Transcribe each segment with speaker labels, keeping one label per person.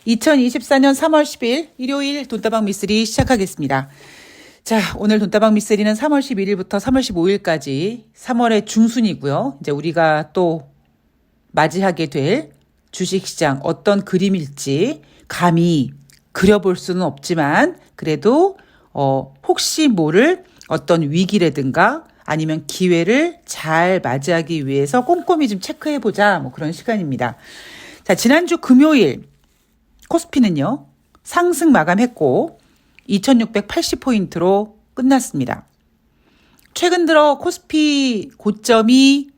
Speaker 1: 2024년 3월 10일 일요일 돈다방 미쓰리 시작하겠습니다. 자, 오늘 돈다방 미쓰리는 3월 11일부터 3월 15일까지 3월의 중순이고요. 이제 우리가 또 맞이하게 될 주식시장 어떤 그림일지 감히 그려볼 수는 없지만 그래도 혹시 모를 어떤 위기라든가 아니면 기회를 잘 맞이하기 위해서 꼼꼼히 좀 체크해보자 뭐 그런 시간입니다. 자, 지난주 금요일 코스피는요 상승 마감했고 2680포인트로 끝났습니다. 최근 들어 코스피 고점이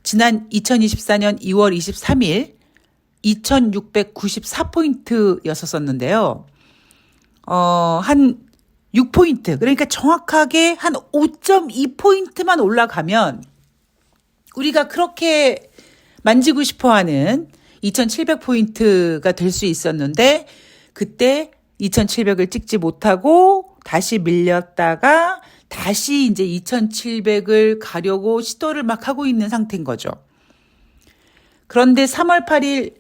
Speaker 1: 지난 2024년 2월 23일 2694포인트였었는데요. 한 6포인트, 그러니까 정확하게 한 5.2포인트만 올라가면 우리가 그렇게 만지고 싶어하는 2700포인트가 될 수 있었는데 그때 2700을 찍지 못하고 다시 밀렸다가 다시 이제 2700을 가려고 시도를 막 하고 있는 상태인 거죠. 그런데 3월 8일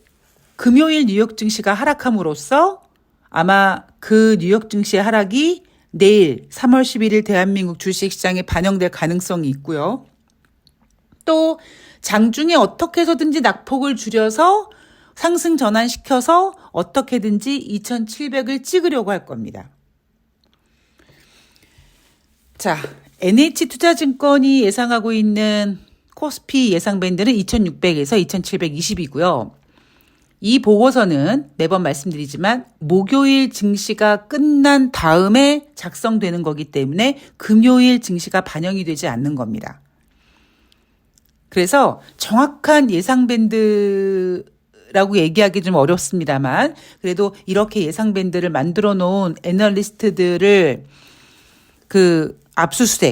Speaker 1: 금요일 뉴욕 증시가 하락함으로써 아마 그 뉴욕 증시의 하락이 내일 3월 11일 대한민국 주식시장에 반영될 가능성이 있고요. 또 장중에 어떻게 해서든지 낙폭을 줄여서 상승 전환시켜서 어떻게든지 2700을 찍으려고 할 겁니다. 자, NH투자증권이 예상하고 있는 코스피 예상 밴드는 2600에서 2720이고요. 이 보고서는 매번 말씀드리지만 목요일 증시가 끝난 다음에 작성되는 거기 때문에 금요일 증시가 반영이 되지 않는 겁니다. 그래서 정확한 예상 밴드라고 얘기하기 좀 어렵습니다만 그래도 이렇게 예상 밴드를 만들어 놓은 애널리스트들을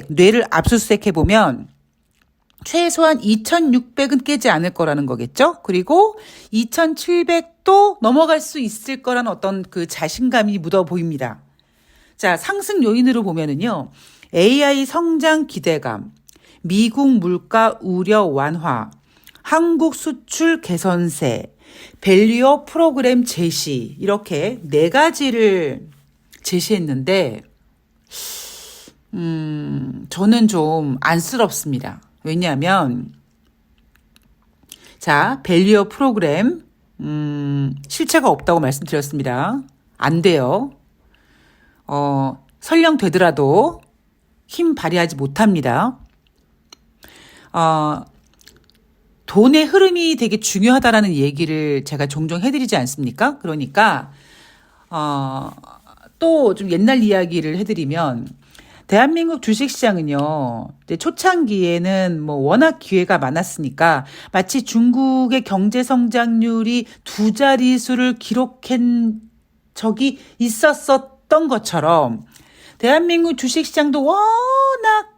Speaker 1: 뇌를 압수수색해 보면 최소한 2600은 깨지 않을 거라는 거겠죠. 그리고 2700도 넘어갈 수 있을 거라는 어떤 그 자신감이 묻어 보입니다. 자, 상승 요인으로 보면은요. AI 성장 기대감, 미국 물가 우려 완화, 한국 수출 개선세, 밸류업 프로그램 제시 이렇게 네 가지를 제시했는데 저는 좀 안쓰럽습니다. 왜냐하면 자, 밸류업 프로그램 실체가 없다고 말씀드렸습니다. 안 돼요. 설령 되더라도 힘 발휘하지 못합니다. 돈의 흐름이 되게 중요하다라는 얘기를 제가 종종 해드리지 않습니까? 그러니까 또 좀 옛날 이야기를 해드리면 대한민국 주식시장은요, 이제 초창기에는 뭐 워낙 기회가 많았으니까 마치 중국의 경제 성장률이 두 자릿수를 기록한 적이 있었던 것처럼 대한민국 주식시장도 워낙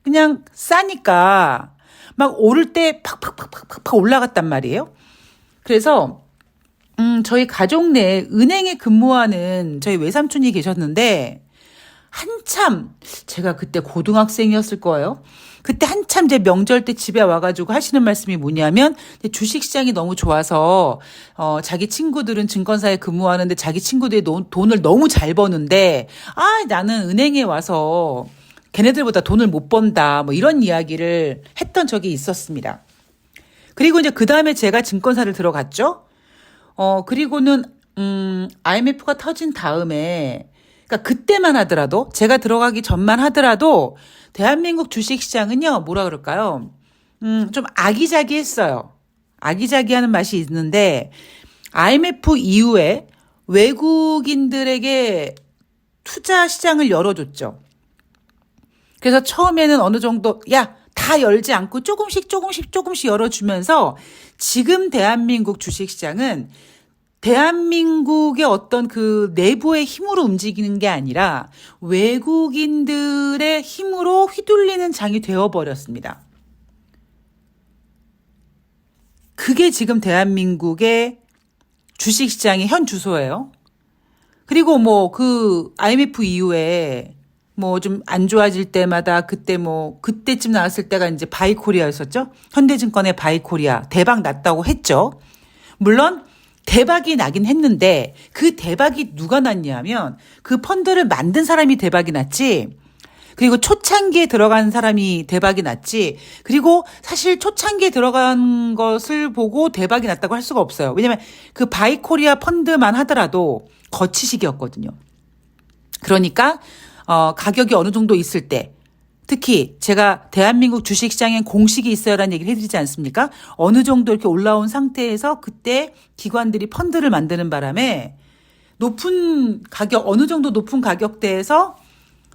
Speaker 1: 그냥 싸니까 막 오를 때 팍팍팍팍팍 올라갔단 말이에요. 그래서 저희 가족 내에 은행에 근무하는 저희 외삼촌이 계셨는데 한참 제가 그때 고등학생이었을 거예요. 그때 한참 제 명절 때 집에 와가지고 하시는 말씀이 뭐냐면 주식시장이 너무 좋아서 자기 친구들은 증권사에 근무하는데 자기 친구들이 돈을 너무 잘 버는데 나는 은행에 와서 걔네들보다 돈을 못 번다 뭐 이런 이야기를 했던 적이 있었습니다. 그리고 이제 그 다음에 제가 증권사를 들어갔죠. 그리고는 IMF가 터진 다음에 그러니까 그때만 하더라도 제가 들어가기 전만 하더라도 대한민국 주식시장은요 뭐라 그럴까요? 좀 아기자기했어요. 아기자기하는 맛이 있는데 IMF 이후에 외국인들에게 투자 시장을 열어줬죠. 그래서 처음에는 어느 정도 다 열지 않고 조금씩 열어주면서 지금 대한민국 주식시장은 대한민국의 어떤 그 내부의 힘으로 움직이는 게 아니라 외국인들의 힘으로 휘둘리는 장이 되어버렸습니다. 그게 지금 대한민국의 주식시장의 현 주소예요. 그리고 뭐 그 IMF 이후에 뭐 좀 안 좋아질 때마다 그때쯤 나왔을 때가 이제 바이코리아였었죠. 현대증권의 바이코리아 대박 났다고 했죠. 물론 대박이 나긴 했는데 그 대박이 누가 났냐면 그 펀드를 만든 사람이 대박이 났지. 그리고 초창기에 들어간 사람이 대박이 났지. 그리고 사실 초창기에 들어간 것을 보고 대박이 났다고 할 수가 없어요. 왜냐하면 그 바이코리아 펀드만 하더라도 거치식이었거든요. 그러니까 가격이 어느 정도 있을 때 특히 제가 대한민국 주식시장엔 공식이 있어야라는 얘기를 해드리지 않습니까? 어느 정도 이렇게 올라온 상태에서 그때 기관들이 펀드를 만드는 바람에 높은 가격, 어느 정도 높은 가격대에서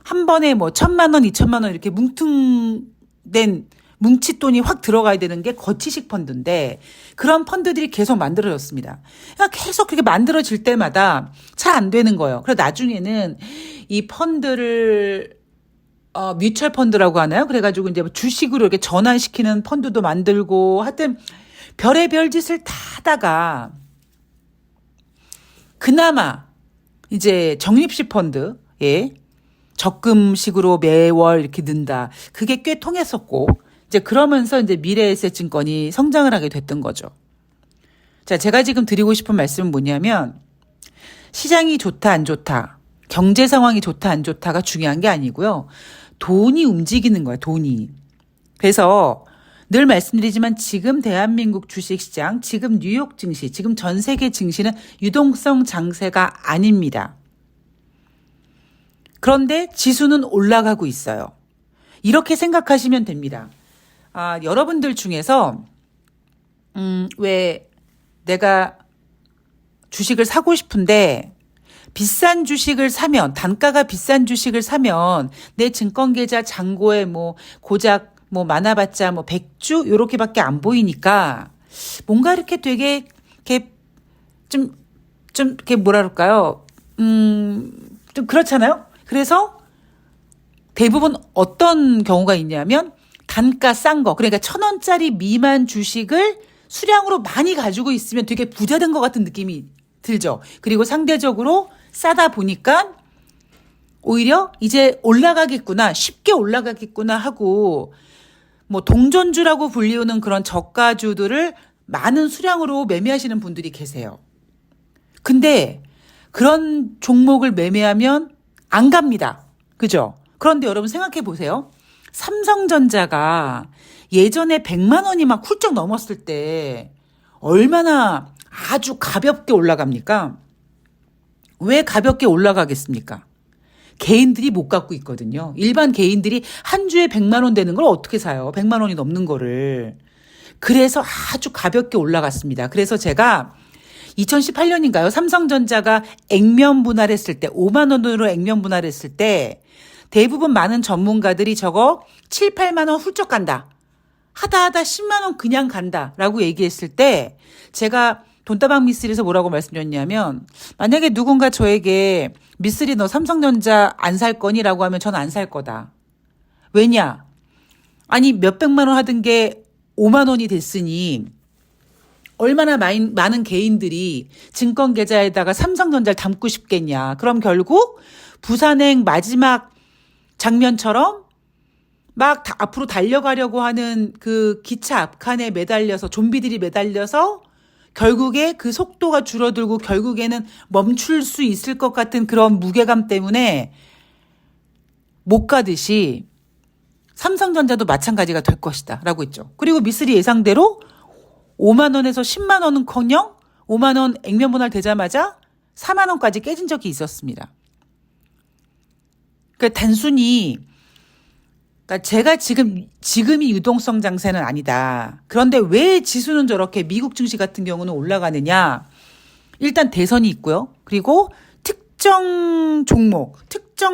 Speaker 1: 한 번에 뭐 1,000만 원, 2,000만 원 이렇게 뭉퉁된 뭉칫돈이 확 들어가야 되는 게 거치식 펀드인데 그런 펀드들이 계속 만들어졌습니다. 그러니까 계속 그렇게 만들어질 때마다 잘 안 되는 거예요. 그래서 나중에는 이 펀드를 뮤추얼 펀드라고 하나요? 그래가지고 이제 주식으로 이렇게 전환시키는 펀드도 만들고 하여튼 별의별 짓을 다 하다가 그나마 이제 적립식 펀드, 예. 적금식으로 매월 이렇게 는다. 그게 꽤 통했었고, 이제 그러면서 이제 미래에셋증권이 성장을 하게 됐던 거죠. 자, 제가 지금 드리고 싶은 말씀은 뭐냐면, 시장이 좋다, 안 좋다, 경제 상황이 좋다, 안 좋다가 중요한 게 아니고요. 돈이 움직이는 거예요, 돈이. 그래서 늘 말씀드리지만 지금 대한민국 주식시장, 지금 뉴욕 증시, 지금 전 세계 증시는 유동성 장세가 아닙니다. 그런데 지수는 올라가고 있어요. 이렇게 생각하시면 됩니다. 여러분들 중에서 왜 내가 주식을 사고 싶은데 비싼 주식을 사면 단가가 비싼 주식을 사면 내 증권계좌 잔고에 뭐 고작 뭐 많아봤자 뭐 100주 요렇게밖에 안 보이니까 뭔가 이렇게 되게 이렇게 좀 이렇게 뭐라 그럴까요? 좀 그렇잖아요. 그래서 대부분 어떤 경우가 있냐면 단가 싼 거, 그러니까 1,000원짜리 미만 주식을 수량으로 많이 가지고 있으면 되게 부자 된 것 같은 느낌이 들죠. 그리고 상대적으로 싸다 보니까 오히려 이제 올라가겠구나, 쉽게 올라가겠구나 하고 뭐 동전주라고 불리우는 그런 저가주들을 많은 수량으로 매매하시는 분들이 계세요. 근데 그런 종목을 매매하면 안 갑니다. 그죠? 그런데 여러분 생각해 보세요. 삼성전자가 예전에 100만 원이 막 훌쩍 넘었을 때 얼마나 아주 가볍게 올라갑니까? 왜 가볍게 올라가겠습니까? 개인들이 못 갖고 있거든요. 일반 개인들이 한 주에 100만 원 되는 걸 어떻게 사요? 100만 원이 넘는 거를. 그래서 아주 가볍게 올라갔습니다. 그래서 제가 2018년인가요? 삼성전자가 액면 분할했을 때 5만 원으로 액면 분할했을 때 대부분 많은 전문가들이 저거 7, 8만 원 훌쩍 간다. 하다 10만 원 그냥 간다라고 얘기했을 때 제가 돈다방 미쓰리에서 뭐라고 말씀드렸냐면 만약에 누군가 저에게 미쓰리 너 삼성전자 안 살 거니라고 하면 저는 안 살 거다. 왜냐? 아니 몇백만 원 하던 게 5만 원이 됐으니 얼마나 많은 개인들이 증권 계좌에다가 삼성전자를 담고 싶겠냐. 그럼 결국 부산행 마지막 장면처럼 막 앞으로 달려가려고 하는 그 기차 앞칸에 매달려서 좀비들이 매달려서 결국에 그 속도가 줄어들고 결국에는 멈출 수 있을 것 같은 그런 무게감 때문에 못 가듯이 삼성전자도 마찬가지가 될 것이다 라고 했죠. 그리고 미쓰리 예상대로 5만 원에서 10만 원은커녕 5만 원 액면 분할 되자마자 4만 원까지 깨진 적이 있었습니다. 그러니까 단순히 그러니까 제가 지금이 유동성 장세는 아니다. 그런데 왜 지수는 저렇게 미국 증시 같은 경우는 올라가느냐? 일단 대선이 있고요. 그리고 특정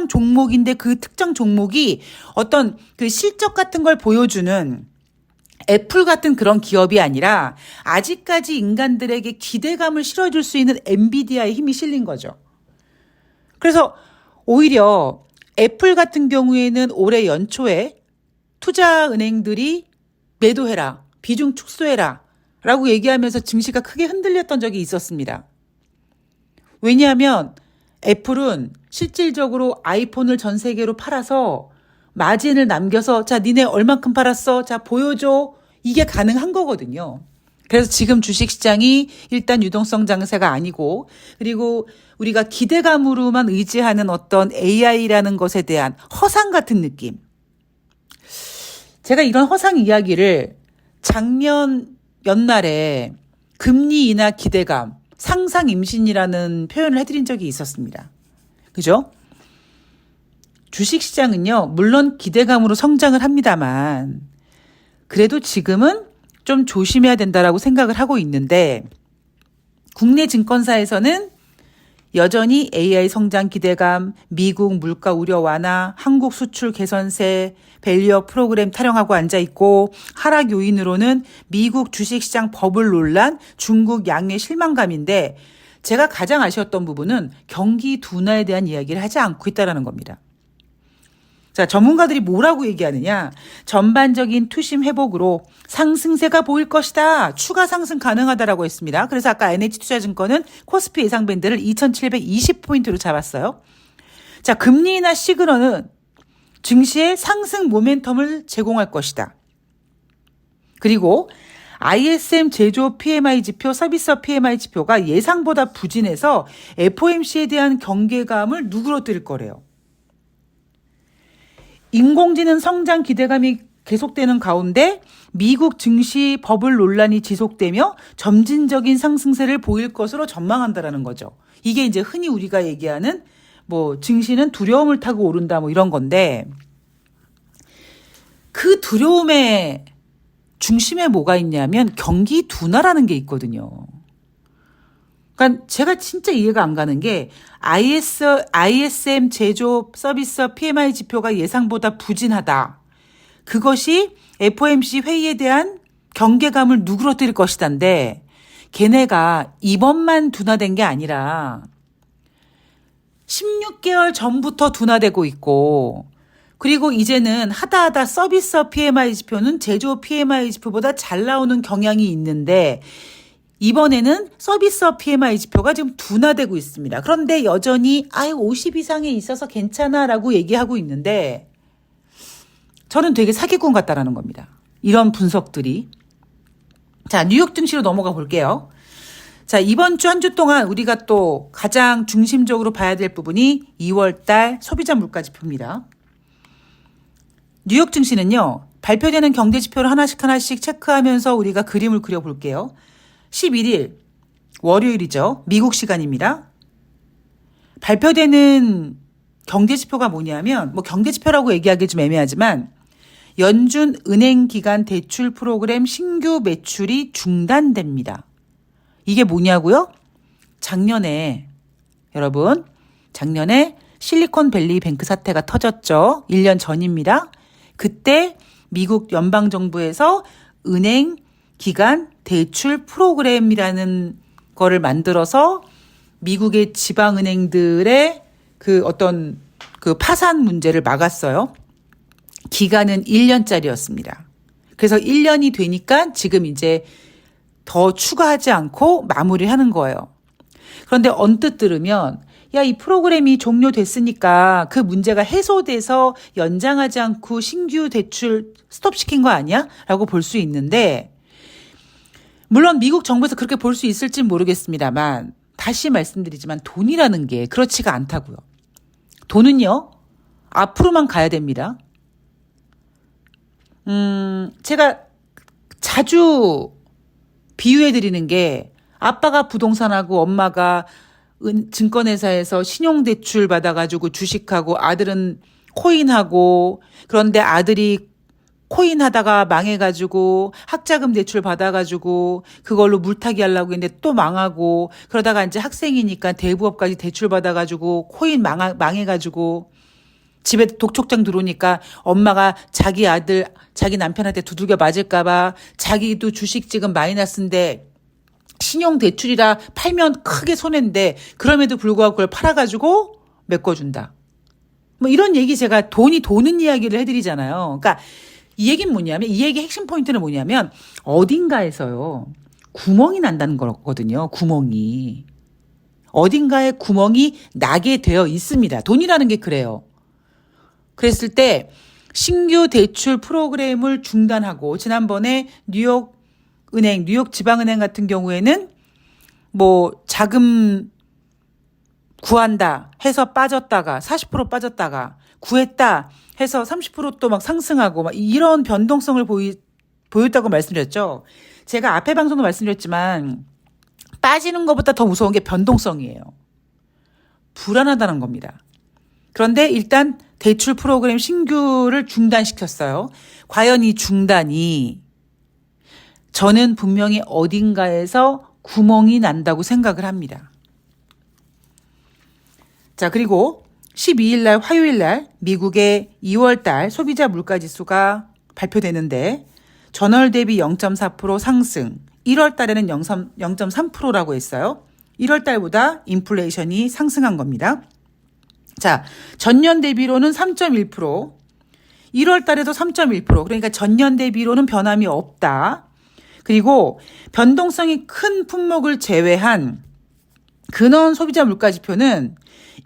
Speaker 1: 종목인데 그 특정 종목이 어떤 그 실적 같은 걸 보여주는 애플 같은 그런 기업이 아니라 아직까지 인간들에게 기대감을 실어줄 수 있는 엔비디아의 힘이 실린 거죠. 그래서 오히려 애플 같은 경우에는 올해 연초에 투자은행들이 매도해라, 비중 축소해라 라고 얘기하면서 증시가 크게 흔들렸던 적이 있었습니다. 왜냐하면 애플은 실질적으로 아이폰을 전 세계로 팔아서 마진을 남겨서 자 니네 얼만큼 팔았어? 자 보여줘. 이게 가능한 거거든요. 그래서 지금 주식시장이 일단 유동성 장세가 아니고, 그리고 우리가 기대감으로만 의지하는 어떤 AI라는 것에 대한 허상 같은 느낌. 제가 이런 허상 이야기를 작년 연말에 금리 인하 기대감, 상상 임신이라는 표현을 해드린 적이 있었습니다. 그죠? 주식시장은요, 물론 기대감으로 성장을 합니다만, 그래도 지금은 좀 조심해야 된다라고 생각을 하고 있는데, 국내 증권사에서는 여전히 AI 성장 기대감, 미국 물가 우려 완화, 한국 수출 개선세, 밸류업 프로그램 타령하고 앉아있고, 하락 요인으로는 미국 주식시장 버블 논란, 중국 양의 실망감인데, 제가 가장 아쉬웠던 부분은 경기 둔화에 대한 이야기를 하지 않고 있다는 겁니다. 자, 전문가들이 뭐라고 얘기하느냐. 전반적인 투심 회복으로 상승세가 보일 것이다. 추가 상승 가능하다라고 했습니다. 그래서 아까 NH투자증권은 코스피 예상 밴드를 2720포인트로 잡았어요. 자, 금리 인하 시그널은 증시의 상승 모멘텀을 제공할 것이다. 그리고 ISM 제조업 PMI 지표, 서비스업 PMI 지표가 예상보다 부진해서 FOMC에 대한 경계감을 누그러뜨릴 거래요. 인공지능 성장 기대감이 계속되는 가운데 미국 증시 버블 논란이 지속되며 점진적인 상승세를 보일 것으로 전망한다라는 거죠. 이게 이제 흔히 우리가 얘기하는 뭐 증시는 두려움을 타고 오른다 뭐 이런 건데, 그 두려움의 중심에 뭐가 있냐면 경기 둔화라는 게 있거든요. 그러니까 제가 진짜 이해가 안 가는 게 ISM 제조업 서비스업 PMI 지표가 예상보다 부진하다. 그것이 FOMC 회의에 대한 경계감을 누그러뜨릴 것이다인데, 걔네가 이번만 둔화된 게 아니라 16개월 전부터 둔화되고 있고, 그리고 이제는 하다 서비스업 PMI 지표는 제조업 PMI 지표보다 잘 나오는 경향이 있는데, 이번에는 서비스업 PMI 지표가 지금 둔화되고 있습니다. 그런데 여전히 50 이상에 있어서 괜찮아라고 얘기하고 있는데, 저는 되게 사기꾼 같다라는 겁니다. 이런 분석들이. 자, 뉴욕 증시로 넘어가 볼게요. 자, 이번 주 한 주 동안 우리가 또 가장 중심적으로 봐야 될 부분이 2월달 소비자 물가 지표입니다. 뉴욕 증시는요, 발표되는 경제 지표를 하나씩 체크하면서 우리가 그림을 그려볼게요. 11일 월요일이죠. 미국 시간입니다. 발표되는 경제지표가 뭐냐면, 뭐 경제지표라고 얘기하기 좀 애매하지만 연준 은행기관 대출 프로그램 신규 매출이 중단됩니다. 이게 뭐냐고요? 작년에 실리콘밸리 뱅크 사태가 터졌죠. 1년 전입니다. 그때 미국 연방정부에서 은행 기간 대출 프로그램이라는 거를 만들어서 미국의 지방은행들의 그 어떤 그 파산 문제를 막았어요. 기간은 1년짜리였습니다. 그래서 1년이 되니까 지금 이제 더 추가하지 않고 마무리하는 거예요. 그런데 언뜻 들으면, 야, 이 프로그램이 종료됐으니까 그 문제가 해소돼서 연장하지 않고 신규 대출 스톱시킨 거 아니야? 라고 볼 수 있는데, 물론 미국 정부에서 그렇게 볼 수 있을진 모르겠습니다만, 다시 말씀드리지만 돈이라는 게 그렇지가 않다고요. 돈은요, 앞으로만 가야 됩니다. 제가 자주 비유해드리는 게, 아빠가 부동산하고 엄마가 증권회사에서 신용대출 받아가지고 주식하고 아들은 코인하고, 그런데 아들이 코인 하다가 망해가지고 학자금 대출 받아가지고 그걸로 물타기 하려고 했는데 또 망하고, 그러다가 이제 학생이니까 대부업까지 대출 받아가지고 코인 망해가지고 집에 독촉장 들어오니까 엄마가 자기 아들, 자기 남편한테 두들겨 맞을까봐 자기도 주식 지금 마이너스인데 신용 대출이라 팔면 크게 손해인데 그럼에도 불구하고 그걸 팔아가지고 메꿔준다. 뭐 이런 얘기, 제가 돈이 도는 이야기를 해드리잖아요. 그러니까 이 얘기는 뭐냐면, 이 얘기의 핵심 포인트는 뭐냐면, 어딘가에서요, 구멍이 난다는 거거든요. 구멍이. 어딘가에 구멍이 나게 되어 있습니다. 돈이라는 게 그래요. 그랬을 때 신규 대출 프로그램을 중단하고, 지난번에 뉴욕 은행, 뉴욕 지방은행 같은 경우에는 뭐 자금 구한다 해서 빠졌다가 40% 빠졌다가 구했다 해서 30% 또 막 상승하고 막 이런 변동성을 보였다고 말씀드렸죠. 제가 앞에 방송도 말씀드렸지만 빠지는 것보다 더 무서운 게 변동성이에요. 불안하다는 겁니다. 그런데 일단 대출 프로그램 신규를 중단시켰어요. 과연 이 중단이 저는 분명히 어딘가에서 구멍이 난다고 생각을 합니다. 자, 그리고 12일 날 화요일 날 미국의 2월 달 소비자 물가 지수가 발표되는데 전월 대비 0.4% 상승, 1월 달에는 0.3%라고 했어요. 1월 달보다 인플레이션이 상승한 겁니다. 자, 전년 대비로는 3.1%, 1월 달에도 3.1%, 그러니까 전년 대비로는 변함이 없다. 그리고 변동성이 큰 품목을 제외한 근원 소비자 물가 지표는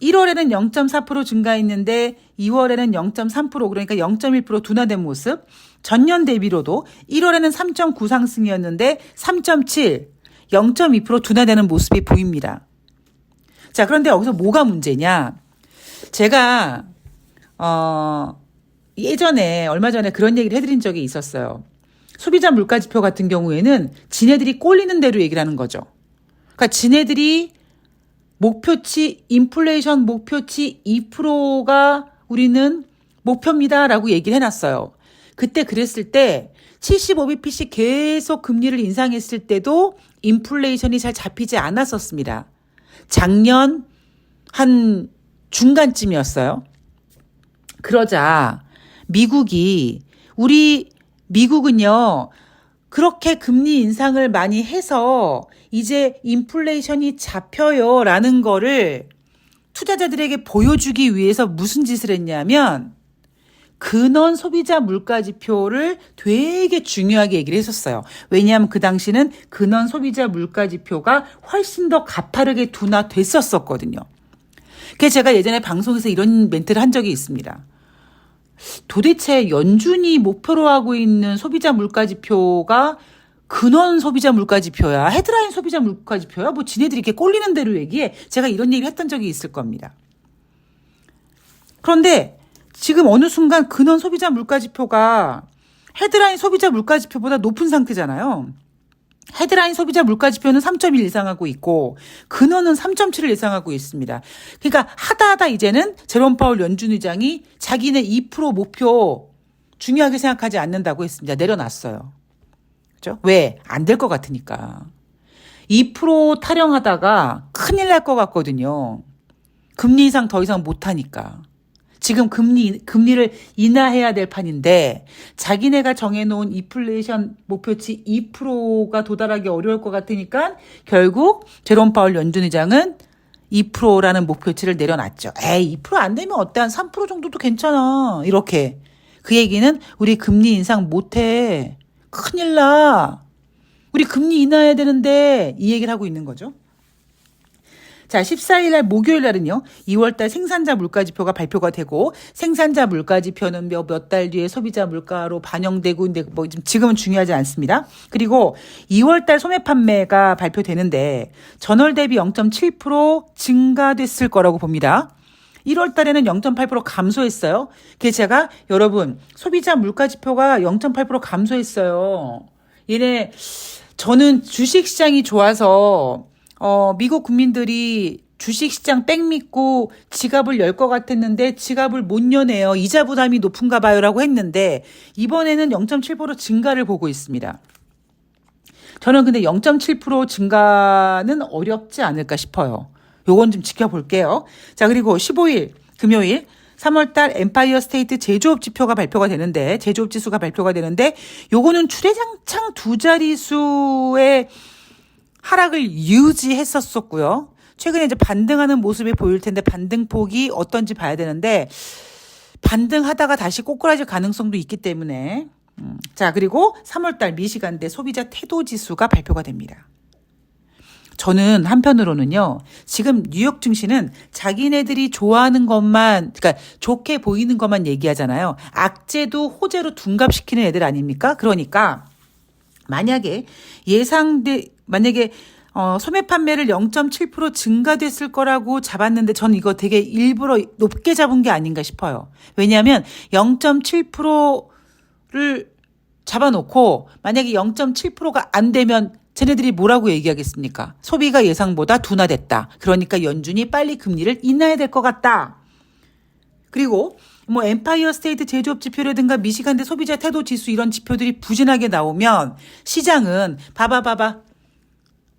Speaker 1: 1월에는 0.4% 증가했는데 2월에는 0.3%, 그러니까 0.1% 둔화된 모습. 전년 대비로도 1월에는 3.9 상승이었는데 3.7, 0.2% 둔화되는 모습이 보입니다. 자, 그런데 여기서 뭐가 문제냐? 제가 예전에 얼마 전에 그런 얘기를 해드린 적이 있었어요. 소비자 물가 지표 같은 경우에는 지네들이 꼴리는 대로 얘기를 하는 거죠. 그러니까 지네들이 목표치, 인플레이션 목표치 2%가 우리는 목표입니다라고 얘기를 해놨어요. 그때 그랬을 때 75bp씩 계속 금리를 인상했을 때도 인플레이션이 잘 잡히지 않았었습니다. 작년 한 중간쯤이었어요. 그러자 미국은요, 그렇게 금리 인상을 많이 해서 이제 인플레이션이 잡혀요라는 거를 투자자들에게 보여주기 위해서 무슨 짓을 했냐면 근원 소비자 물가 지표를 되게 중요하게 얘기를 했었어요. 왜냐하면 그 당시는 근원 소비자 물가 지표가 훨씬 더 가파르게 둔화됐었거든요. 그래서 제가 예전에 방송에서 이런 멘트를 한 적이 있습니다. 도대체 연준이 목표로 하고 있는 소비자 물가 지표가 근원 소비자 물가 지표야, 헤드라인 소비자 물가 지표야, 뭐 지네들이 이렇게 꼴리는 대로 얘기해. 제가 이런 얘기를 했던 적이 있을 겁니다. 그런데 지금 어느 순간 근원 소비자 물가 지표가 헤드라인 소비자 물가 지표보다 높은 상태잖아요. 헤드라인 소비자 물가 지표는 3.1 예상하고 있고 근원은 3.7을 예상하고 있습니다. 그러니까 하다 이제는 제롬 파월 연준 의장이 자기네 2% 목표 중요하게 생각하지 않는다고 했습니다. 내려놨어요. 그렇죠? 왜? 안 될 것 같으니까. 2% 타령하다가 큰일 날 것 같거든요. 금리 인상 더 이상 못하니까. 지금 금리를 인하해야 될 판인데 자기네가 정해놓은 인플레이션 목표치 2%가 도달하기 어려울 것 같으니까 결국 제롬 파월 연준 의장은 2%라는 목표치를 내려놨죠. 에이, 2% 안 되면 어때? 한 3% 정도도 괜찮아. 이렇게. 그 얘기는 우리 금리 인상 못해. 큰일 나. 우리 금리 인하해야 되는데 이 얘기를 하고 있는 거죠. 자, 14일 날 목요일 날은요. 2월 달 생산자 물가 지표가 발표가 되고 생산자 물가 지표는 몇 달 뒤에 소비자 물가로 반영되고 근데 뭐 지금은 중요하지 않습니다. 그리고 2월 달 소매 판매가 발표되는데 전월 대비 0.7% 증가됐을 거라고 봅니다. 1월 달에는 0.8% 감소했어요. 그래서 제가 여러분 소비자 물가 지표가 0.8% 감소했어요. 저는 주식시장이 좋아서 미국 국민들이 주식시장 땡 믿고 지갑을 열 것 같았는데 지갑을 못 여네요. 이자 부담이 높은가 봐요라고 했는데 이번에는 0.7% 증가를 보고 있습니다. 저는 근데 0.7% 증가는 어렵지 않을까 싶어요. 요건 좀 지켜볼게요. 자, 그리고 15일 금요일 3월달 엠파이어 스테이트 제조업 지표가 발표가 되는데 제조업 지수가 발표가 되는데 요거는 추대장창 두 자릿수의 하락을 유지했었고요. 최근에 이제 반등하는 모습이 보일 텐데 반등폭이 어떤지 봐야 되는데 반등하다가 다시 꼬꾸라질 가능성도 있기 때문에 자, 그리고 3월달 미시간대 소비자 태도 지수가 발표가 됩니다. 저는 한편으로는요. 지금 뉴욕 증시는 자기네들이 좋아하는 것만 그러니까 좋게 보이는 것만 얘기하잖아요. 악재도 호재로 둔갑시키는 애들 아닙니까? 그러니까 만약에 소매 판매를 0.7% 증가됐을 거라고 잡았는데 저는 이거 되게 일부러 높게 잡은 게 아닌가 싶어요. 왜냐하면 0.7%를 잡아놓고 만약에 0.7%가 안 되면 쟤네들이 뭐라고 얘기하겠습니까? 소비가 예상보다 둔화됐다. 그러니까 연준이 빨리 금리를 인하해야 될 것 같다. 그리고 뭐 엠파이어 스테이트 제조업 지표라든가 미시간대 소비자 태도 지수 이런 지표들이 부진하게 나오면 시장은 봐봐.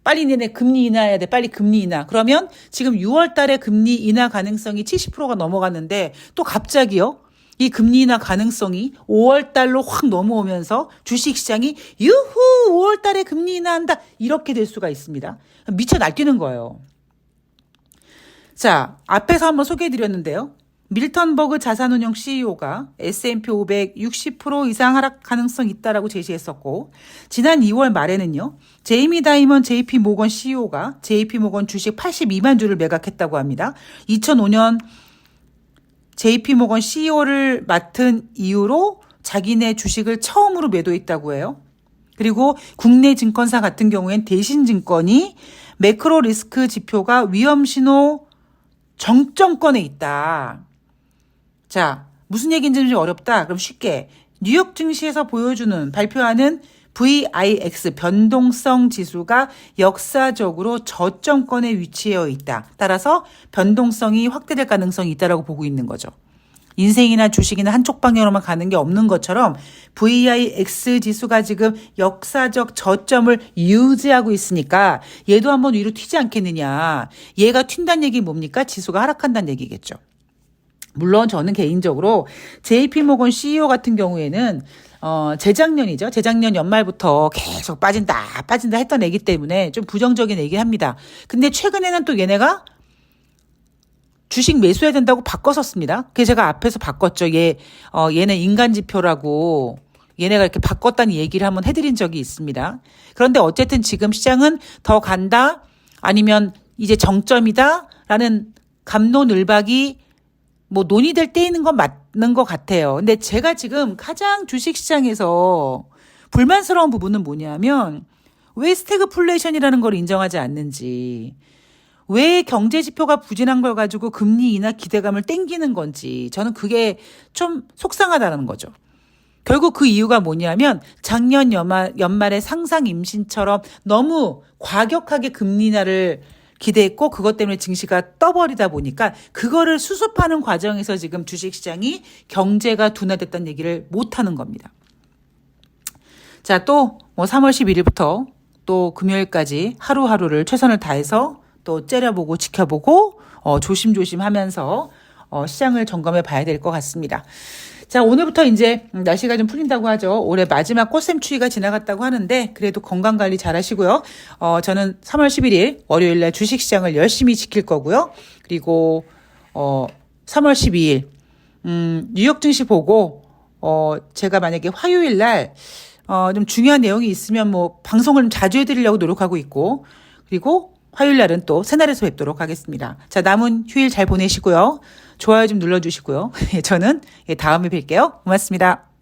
Speaker 1: 빨리 니네 금리 인하해야 돼. 빨리 금리 인하. 그러면 지금 6월 달에 금리 인하 가능성이 70%가 넘어갔는데 또 갑자기요. 이 금리 인하 가능성이 5월 달로 확 넘어오면서 주식시장이 유후 5월 달에 금리 인하한다. 이렇게 될 수가 있습니다. 미쳐 날뛰는 거예요. 자, 앞에서 한번 소개해드렸는데요. 밀턴 버그 자산운용 CEO가 S&P 500 60% 이상 하락 가능성 있다라고 제시했었고 지난 2월 말에는요. 제이미 다이먼 JP 모건 CEO가 JP 모건 주식 82만 주를 매각했다고 합니다. 2005년 JP 모건 CEO를 맡은 이후로 자기네 주식을 처음으로 매도했다고 해요. 그리고 국내 증권사 같은 경우엔 대신증권이 매크로 리스크 지표가 위험신호 정점권에 있다. 자, 무슨 얘기인지 좀 어렵다. 그럼 쉽게 뉴욕 증시에서 발표하는 VIX 변동성 지수가 역사적으로 저점권에 위치해 있다. 따라서 변동성이 확대될 가능성이 있다라고 보고 있는 거죠. 인생이나 주식이나 한쪽 방향으로만 가는 게 없는 것처럼 VIX 지수가 지금 역사적 저점을 유지하고 있으니까 얘도 한번 위로 튀지 않겠느냐. 얘가 튄다는 얘기 뭡니까? 지수가 하락한다는 얘기겠죠. 물론 저는 개인적으로 JP모건 CEO 같은 경우에는 재작년이죠. 재작년 연말부터 계속 빠진다 했던 애기 때문에 좀 부정적인 얘기를 합니다. 근데 최근에는 또 얘네가 주식 매수해야 된다고 바꿨었습니다. 그래서 제가 앞에서 바꿨죠. 얘네 인간지표라고 얘네가 이렇게 바꿨다는 얘기를 한번 해드린 적이 있습니다. 그런데 어쨌든 지금 시장은 더 간다 아니면 이제 정점이다라는 갑론을박이 뭐 논의될 때 있는 건 맞는 것 같아요. 근데 제가 지금 가장 주식시장에서 불만스러운 부분은 뭐냐면 왜 스태그플레이션이라는 걸 인정하지 않는지, 왜 경제지표가 부진한 걸 가지고 금리 인하 기대감을 땡기는 건지 저는 그게 좀 속상하다는 거죠. 결국 그 이유가 뭐냐면 작년 연말에 상상 임신처럼 너무 과격하게 금리 인하를 기대했고 그것 때문에 증시가 떠버리다 보니까 그거를 수습하는 과정에서 지금 주식시장이 경제가 둔화됐다는 얘기를 못하는 겁니다. 자, 또 뭐 3월 11일부터 또 금요일까지 하루하루를 최선을 다해서 또 째려보고 지켜보고 조심조심 하면서 시장을 점검해 봐야 될 것 같습니다. 자, 오늘부터 이제 날씨가 좀 풀린다고 하죠. 올해 마지막 꽃샘추위가 지나갔다고 하는데 그래도 건강관리 잘 하시고요. 저는 3월 11일 월요일날 주식시장을 열심히 지킬 거고요. 그리고 3월 12일 뉴욕 증시 보고 제가 만약에 화요일날 좀 중요한 내용이 있으면 뭐 방송을 좀 자주 해드리려고 노력하고 있고 그리고 화요일날은 또 새날에서 뵙도록 하겠습니다. 자, 남은 휴일 잘 보내시고요. 좋아요 좀 눌러주시고요. 저는 다음에 뵐게요. 고맙습니다.